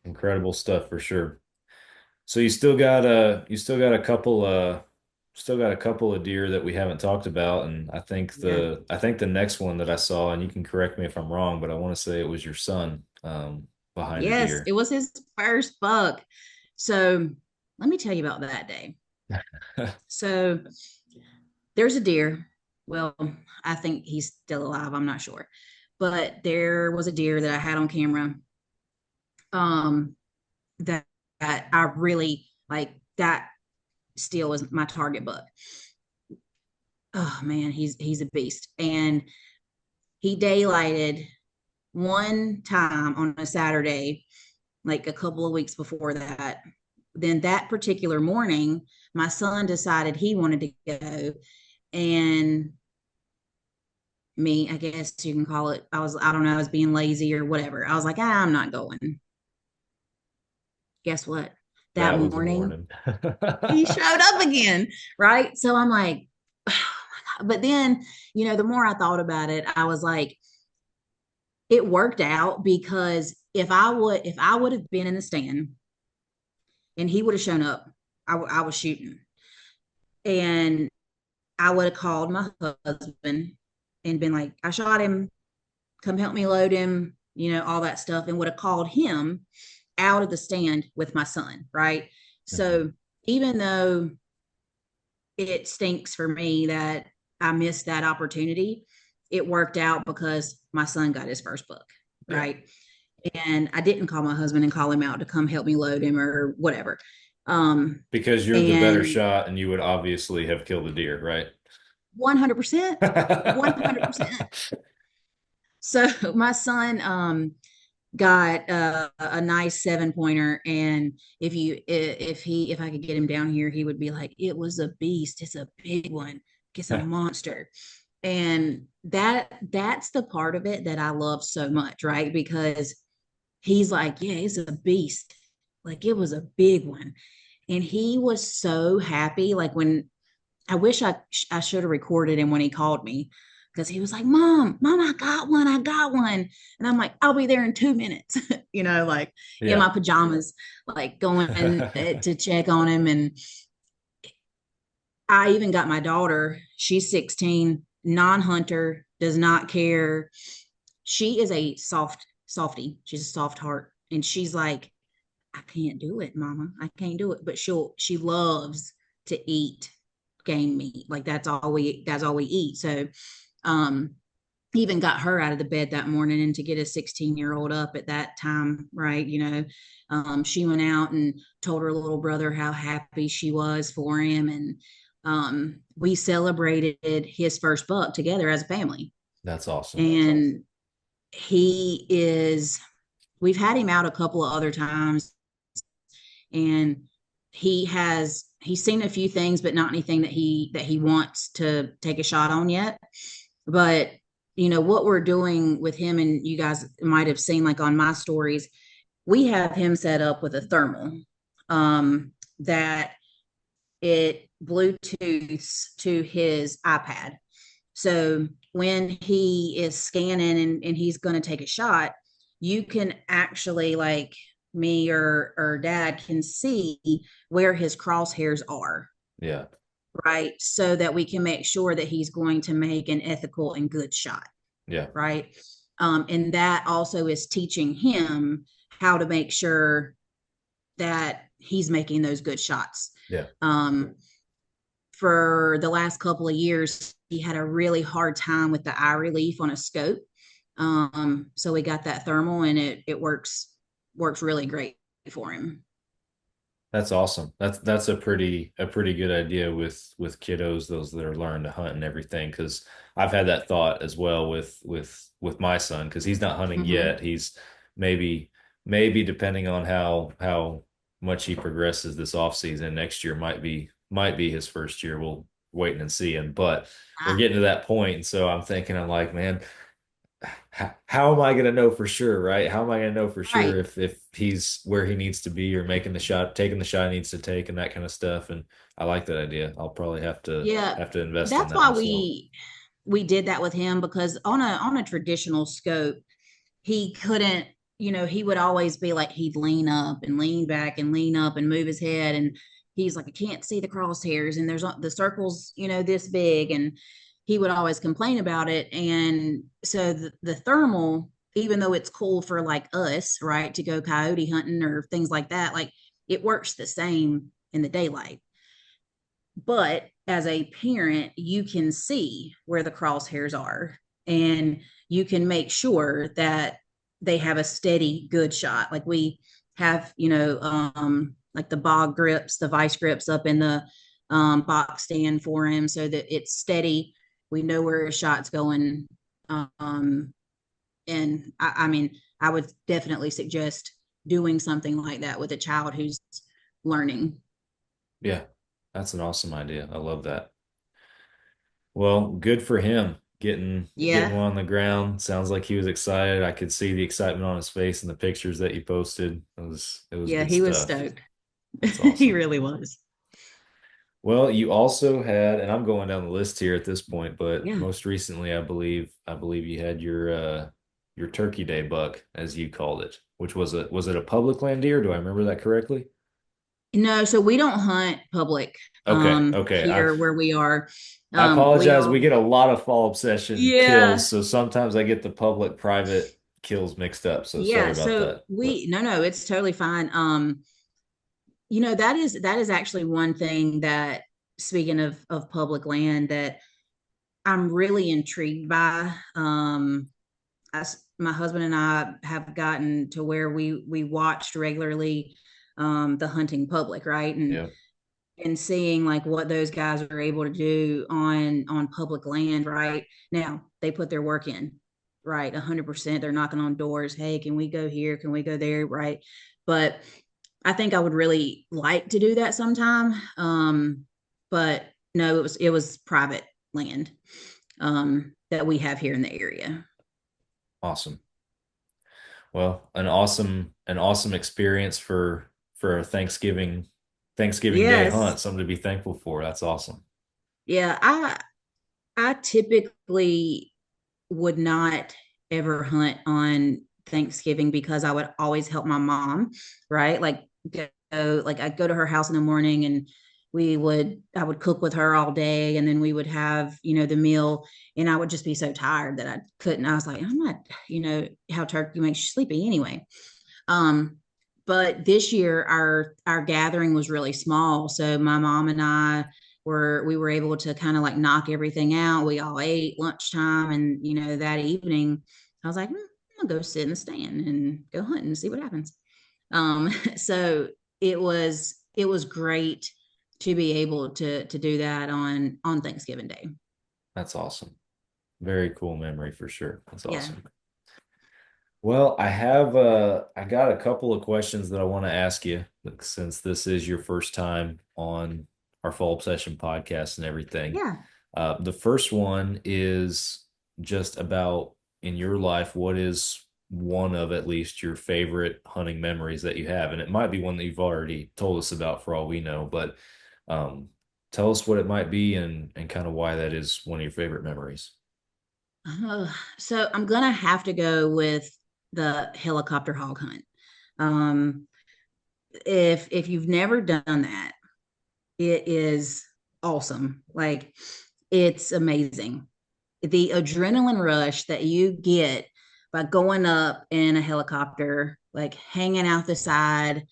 Incredible stuff for sure. So you still got a couple of deer that we haven't talked about, and Yeah. I think the next one that I saw, and you can correct me if I'm wrong, but I want to say it was your son behind the Yes, deer. it was his first buck. So let me tell you about that day. So there's a deer. Well, I think he's still alive. I'm not sure. But there was a deer that I had on camera um, that I really like. That still was my target buck. Oh man, he's a beast. And he daylighted one time on a Saturday, like a couple of weeks before that. Then that particular morning, my son decided he wanted to go, and me, I guess you can call it, I don't know, I was being lazy or whatever. I was like, I'm not going. Guess what? That That was the morning, morning. he showed up again. Right. So I'm like, oh my God. But then, the more I thought about it, I was like, it worked out because if I would have been in the stand and he would have shown up, I was shooting, and I would have called my husband and been like, I shot him, come help me load him, all that stuff, and would have called him out of the stand with my son. Right. Mhm. So even though it stinks for me that I missed that opportunity, it worked out because my son got his first book. Yeah. Right. And I didn't call my husband and call him out to come help me load him or whatever. Um, Because you're the better and shot and you would obviously have killed the deer, right? 100%, 100%. So my son got a nice 7 pointer, and if I could get him down here, he would be like, it was a beast. It's a big one. It's a monster. And that's the part of it that I love so much, right? Because he's like, yeah, it's a beast. Like it was a big one. And he was so happy. Like when I wish I should have recorded him when he called me, because he was like, Mom, I got one. I got one. And I'm like, I'll be there in 2 minutes, like in Yeah. my pajamas, like going to check on him. And I even got my daughter, she's 16, non-hunter, does not care. She is a softie. She's a soft heart. And she's like, I can't do it, Mama. I can't do it. But she loves to eat game meat. Like that's all we eat. So um even got her out of the bed that morning, and to get a 16-year-old up at that time, right? She went out and told her little brother how happy she was for him. And we celebrated his first buck together as a family. That's awesome. And he is, we've had him out a couple of other times, and he's seen a few things, but not anything that he wants to take a shot on yet. But what we're doing with him, and you guys might have seen like on my stories, we have him set up with a thermal that it Bluetooths to his iPad. So when he is scanning and he's going to take a shot, you can actually, like, me or dad can see where his crosshairs are, Yeah. right? So that we can make sure that he's going to make an ethical and good shot, Yeah. right? And that also is teaching him how to make sure that he's making those good shots. Yeah. For the last couple of years, he had a really hard time with the eye relief on a scope. So we got that thermal, and it works really great for him. That's awesome. That's a pretty good idea with kiddos, those that are learning to hunt and everything. Because I've had that thought as well with my son, because he's not hunting Hmm. yet. He's maybe maybe depending on how much he progresses this off season, next year might be his first year. We'll wait and see him, but we're Ah, getting to that point, and so I'm like, man, how am I going to know for sure, right? How am I going to know for sure right. if he's where he needs to be or making the shot, taking the shot he needs to take, and that kind of stuff. And I like that idea. I'll probably Yeah, have to invest in that's that why myself. we did that with him, because on a traditional scope, he couldn't, he would always be like, he'd lean up and lean back and lean up and move his head, and he's like, I can't see the crosshairs, and there's the circles, this big, and he would always complain about it. And so the thermal, even though it's cool for like us, right, to go coyote hunting or things like that, like it works the same in the daylight. But as a parent, you can see where the crosshairs are, and you can make sure that they have a steady, good shot. Like we have, like the bog grips, the vice grips up in the box stand for him, so that it's steady. We know where his shot's going. Um, and I mean, I would definitely suggest doing something like that with a child who's learning. Yeah, that's an awesome idea. I love that. Well, good for him getting Yeah. one on the ground. Sounds like he was excited. I could see the excitement on his face in the pictures that you posted. It was Yeah, good he was stuff. stoked. That's He awesome. really was. Well, you also had, and I'm going down the list here at this point, but Yeah. most recently, I believe you had your Turkey Day buck, as you called it, which was it a public land deer? Do I remember that correctly? No, so we don't hunt public Okay, okay. here where we are. I We apologize. We all get a lot of fall obsession kills, Yeah. so sometimes I get the public private kills mixed up. So sorry Yeah, about so that. But we no no, it's totally fine. That is actually one thing that, speaking of public land, that I'm really intrigued by. My husband and I have gotten to where we watched regularly the hunting public, right? yeah, And seeing like what those guys are able to do on public land. Right now, they put their work in, right, 100%. They're knocking on doors, hey, can we go here, can we go there, right? But I think I would really like to do that sometime. But no, it was private land that we have here in the area. awesome. Well, an awesome experience for a Thanksgiving Day Yes. hunt. Something to be thankful for. That's awesome. Yeah, I typically would not ever hunt on Thanksgiving, because I would always help my mom, right? Like I'd go to her house in the morning, and I would cook with her all day, and then we would have, the meal, and I would just be so tired that I couldn't. I was like, I'm not, how turkey makes you sleepy anyway. Um, but this year our gathering was really small, so my mom and I we were able to kind of like knock everything out. We all ate lunchtime, and that evening I was like, I'm gonna go sit in the stand and go hunt and see what happens. So it was great to be able to do that on Thanksgiving Day. That's awesome. Very cool memory for sure. That's Yeah. awesome. Well, I got a couple of questions that I want to ask you, like, since this is your first time on our Fall Obsession podcast and everything. Yeah. The first one is just about, in your life, what is one of at least your favorite hunting memories that you have? And it might be one that you've already told us about for all we know, but um, tell us what it might be and kind of why that is one of your favorite memories. So I'm gonna have to go with the helicopter hog hunt. Um, if you've never done that, it is awesome. Like, it's amazing. The adrenaline rush that you get by going up in a helicopter, like hanging out the side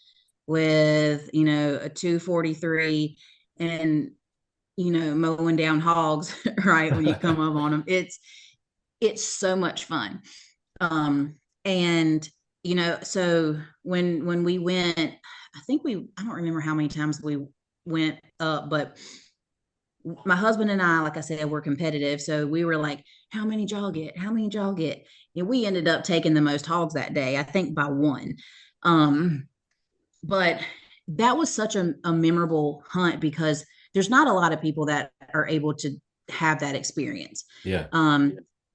with, a 243, and mowing down hogs, right, when you come up on them. It's so much fun. And So when we went, I don't remember how many times we went up, but my husband and I, like I said, were competitive. So we were like, how many did y'all get? How many did y'all get? And we ended up taking the most hogs that day, I think by one. But that was such a memorable hunt because there's not a lot of people that are able to have that experience. Yeah.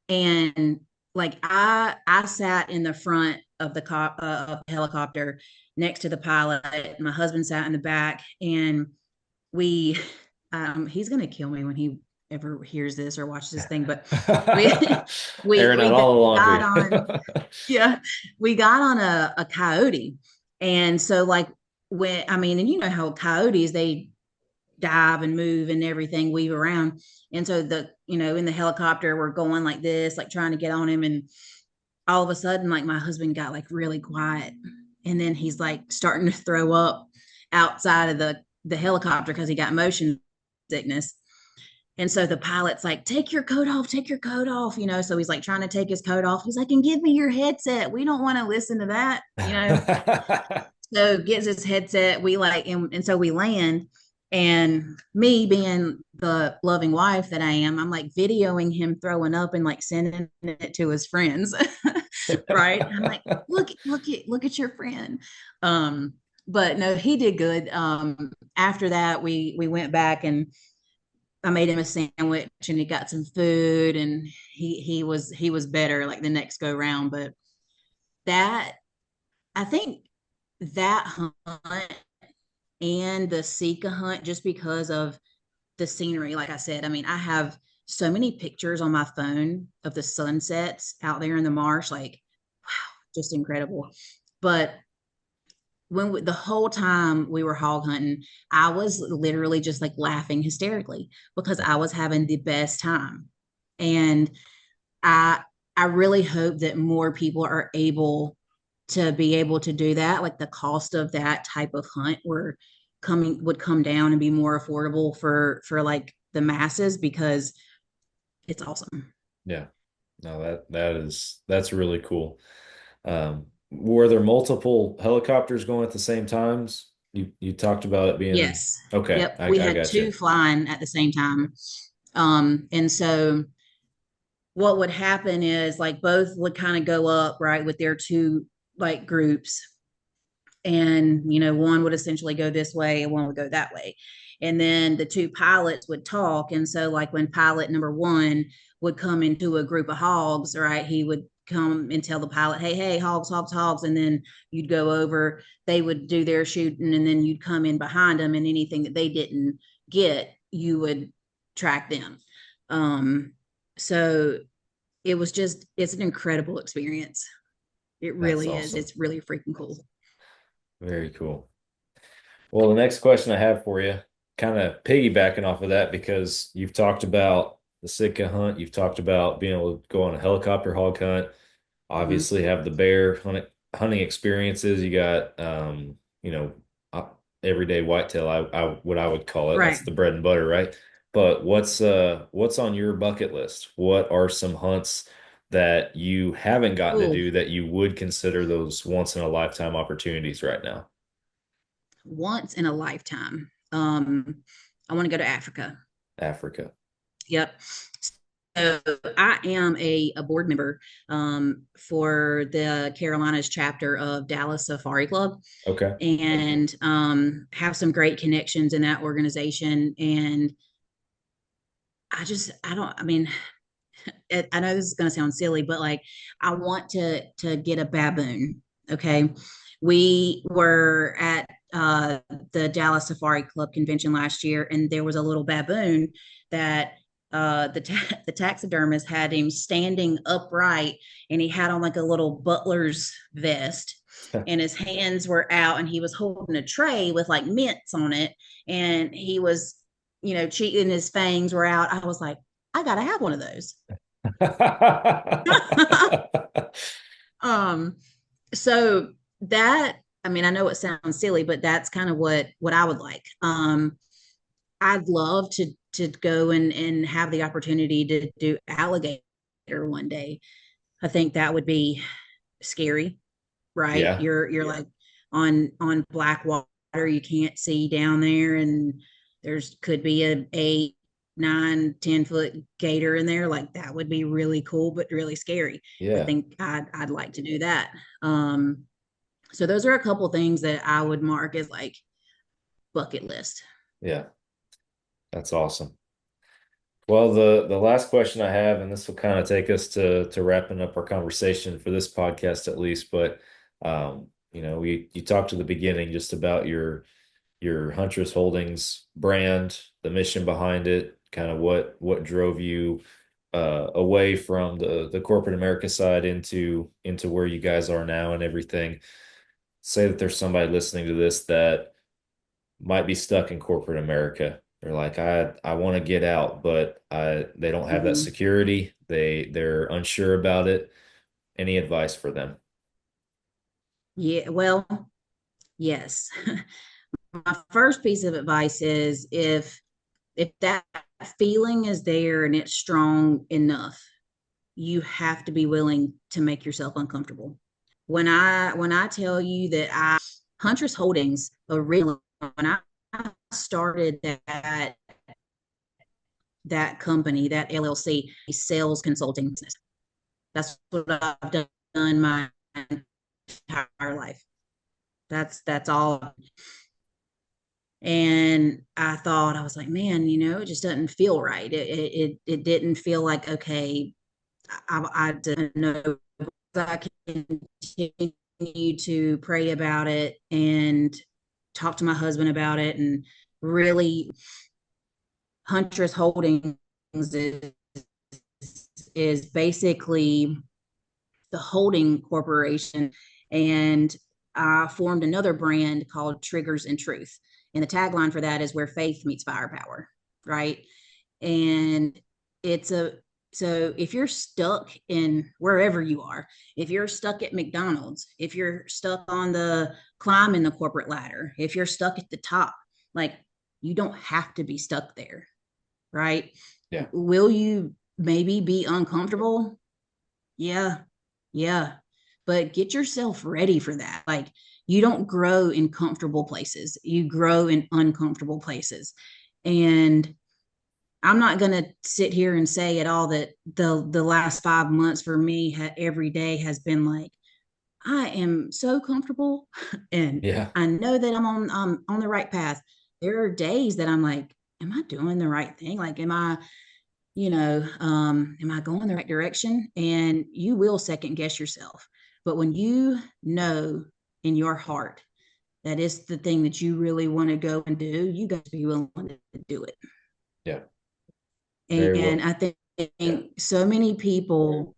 And like I sat in the front of the helicopter next to the pilot. My husband sat in the back, and we he's gonna kill me when he ever hears this or watches this thing, but we Airing out all the got laundry. on yeah, we got on a coyote. And so like and you know how coyotes, they dive and move and everything, weave around. And so in the helicopter, we're going like this, like trying to get on him. And all of a sudden, like my husband got like really quiet. And then he's like starting to throw up outside of the helicopter because he got motion sickness. And so the pilot's like, take your coat off, take your coat off, So he's like trying to take his coat off. He's like, and give me your headset. We don't want to listen to that. So gets his headset. We like, and so we land. And me being the loving wife that I am, I'm like videoing him throwing up and like sending it to his friends. Right. I'm like, look at your friend. But no, he did good. After that, we went back and I made him a sandwich and he got some food, and he was better like the next go round. But that I think that hunt and the Sika hunt, just because of the scenery, like I said, I mean, I have so many pictures on my phone of the sunsets out there in the marsh, like wow, just incredible. But the whole time we were hog hunting, I was literally just like laughing hysterically because I was having the best time. And I I really hope that more people are able to be able to do that. Like the cost of that type of hunt would come down and be more affordable for like the masses, because it's awesome. Yeah. No, that's really cool. Were there multiple helicopters going at the same times? You talked about it being Yes. okay. Yep. I We had got you. two flying at the same time. And so what would happen is like both would kind of go up, right, with their two like groups. And, one would essentially go this way and one would go that way. And then the two pilots would talk. And so, like, when pilot number one would come into a group of hogs, right, he would come and tell the pilot, hey, hey, hogs, hogs, hogs. And then you'd go over, they would do their shooting, and then you'd come in behind them, and anything that they didn't get, you would track them. So it's an incredible experience. It That's really is. awesome. It's really freaking cool. Very cool. Well, the next question I have for you, kind of piggybacking off of that, because you've talked about the Sitka hunt, you've talked about being able to go on a helicopter hog hunt, Mhm. obviously have the bear hunting experiences. You got, uh, everyday whitetail, what I would call it. Right. That's the bread and butter, right? But what's on your bucket list? What are some hunts that you haven't gotten to Ooh, do that you would consider those once in a lifetime opportunities right now? once in a lifetime. I want to go to Africa. Africa. Yep. So I am a board member for the Carolinas chapter of Dallas Safari Club, Okay. and have some great connections in that organization. And I mean, I know this is going to sound silly, but like I want to get a baboon. Okay, we were at the Dallas Safari Club convention last year, and there was a little baboon that the taxidermist had him standing upright, and he had on like a little butler's vest, and his hands were out, and he was holding a tray with like mints on it, and he was, cheating. His fangs were out. I was like, I gotta have one of those. um, so that, I mean, I know it sounds silly, but that's kind of what I would like. I'd love to go and have the opportunity to do alligator one day. I think that would be scary. right? Yeah. You're like on black water, you can't see down there, and there's could be a 8, 9, 10 foot gator in there. Like that would be really cool, but really scary. I Yeah. think I'd like to do that. So those are a couple things that I would mark as like bucket list. Yeah. That's awesome. Well, the last question I have, and this will kind of take us to wrapping up our conversation for this podcast at least, but you talked to the beginning just about your Huntress Holdings brand, the mission behind it, kind of what drove you away from the corporate America side into where you guys are now and everything. Say that there's somebody listening to this that might be stuck in corporate America. They're like, I want to get out, but they don't have that Mhm. security. They're unsure about it. Any advice for them? Yeah, well, yes. My first piece of advice is if that feeling is there and it's strong enough, you have to be willing to make yourself uncomfortable. When I tell you that I Huntress Holdings originally when I started that company, that LLC, sales consulting business. That's what I've done my entire life. That's all. And I was like, man, it just doesn't feel right. It didn't feel like, okay, I didn't know I continue to pray about it and talk to my husband about it. And really, Huntress Holdings is basically the holding corporation. And I formed another brand called Triggers and Truth. And the tagline for that is where faith meets firepower, right? And it's a so if you're stuck in wherever you are, if you're stuck at McDonald's, if you're stuck on the climbing the corporate ladder, if you're stuck at the top, like you don't have to be stuck there, right? Yeah. Will you maybe be uncomfortable? Yeah, yeah. But get yourself ready for that. Like you don't grow in comfortable places. You grow in uncomfortable places. And I'm not going to sit here and say at all that the last 5 months for me every day has been like I am so comfortable and Yeah. I know that I'm on the right path. There are days that I'm like, am I doing the right thing? Like, am I going the right direction? And you will second guess yourself. But when you know in your heart that is the thing that you really want to go and do, you got to be willing to do it. Yeah. Very And well. I think so many people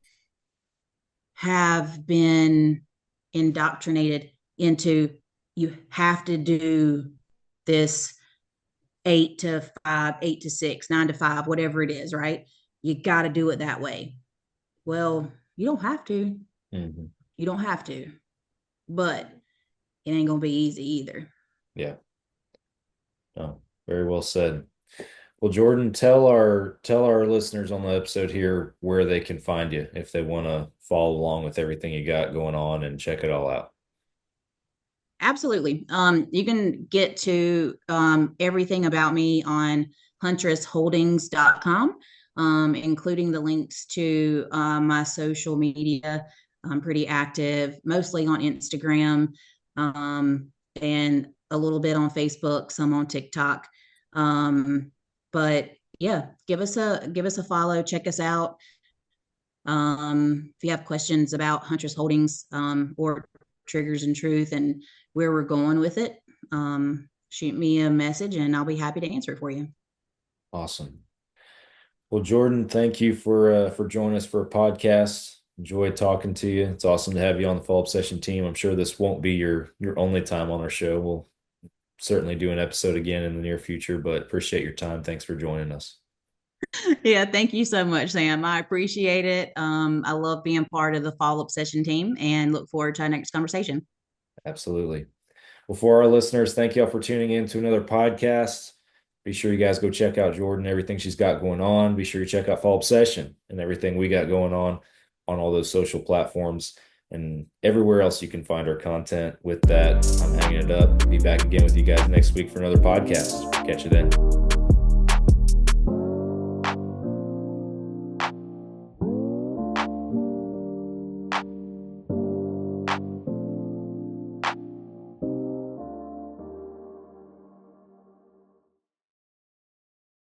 have been indoctrinated into you have to do this 8 to 5, 8 to 6, 9 to 5, whatever it is, right? You got to do it that way. Well, you don't have to. Mhm. You don't have to, but it ain't gonna be easy either. Yeah. Oh, very well said. Well, Jordan, tell our listeners on the episode here where they can find you if they want to follow along with everything you got going on and check it all out. Absolutely. You can get to everything about me on huntressholdings.com, including the links to my social media. I'm pretty active, mostly on Instagram, and a little bit on Facebook, some on TikTok. But yeah, give us a follow, check us out. If you have questions about Huntress Holdings or Triggers and Truth and where we're going with it, shoot me a message and I'll be happy to answer it for you. Awesome. Well, Jordan, thank you for joining us for a podcast. Enjoyed talking to you. It's awesome to have you on the Fall Obsession team. I'm sure this won't be your only time on our show. We'll certainly do an episode again in the near future, but appreciate your time. Thanks for joining us. Yeah, thank you so much, Sam. I appreciate it. I love being part of the Fall Obsession team and look forward to our next conversation. Absolutely. Well, for our listeners, thank y'all for tuning in to another podcast. Be sure you guys go check out Jordan, everything she's got going on. Be sure you check out Fall Obsession and everything we got going on all those social platforms. and everywhere else you can find our content. With that, I'm hanging it up. Be back again with you guys next week for another podcast. Catch you then.